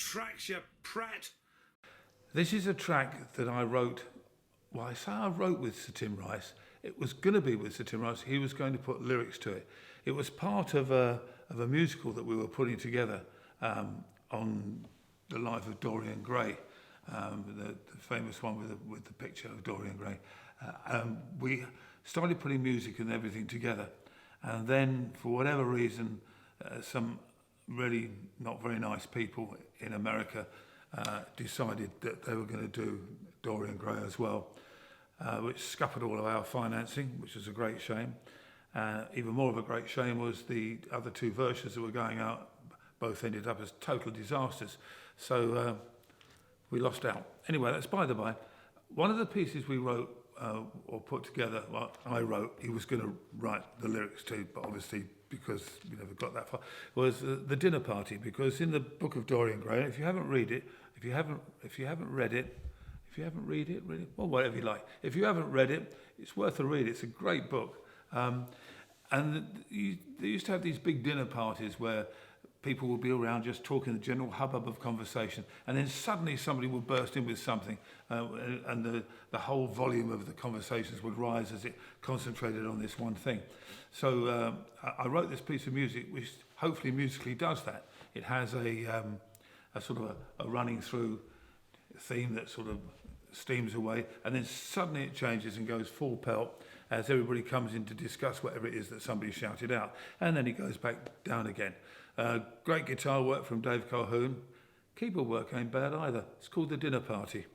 tracks, you prat. This is a track that I wrote. Well, I say I wrote with Sir Tim Rice. It was going to be with Sir Tim Rice. He was going to put lyrics to it. It was part of a musical that we were putting together on the life of Dorian Gray, the famous one with the picture of Dorian Gray. We started putting music and everything together, and then for whatever reason, some really not very nice people in America decided that they were going to do Dorian Gray as well, which scuppered all of our financing, which was a great shame. Even more of a great shame was the other two versions that were going out, both ended up as total disasters. So we lost out. Anyway, that's by the by. One of the pieces we wrote or put together, well, I wrote, he was going to write the lyrics to, but obviously because we never got that far, was the dinner party. Because in the book of Dorian Gray, if you haven't read it, if you haven't read it, well, whatever you like. If you haven't read it, it's worth a read. It's a great book. And they used to have these big dinner parties where people would be around just talking, the general hubbub of conversation, and then suddenly somebody would burst in with something, and the whole volume of the conversations would rise as it concentrated on this one thing. So I wrote this piece of music which hopefully musically does that. It has a sort of a running through theme that sort of steams away, and then suddenly it changes and goes full pelt as everybody comes in to discuss whatever it is that somebody shouted out, and then it goes back down again. Great guitar work from Dave Calhoun. Keyboard work ain't bad either. It's called The Dinner Party.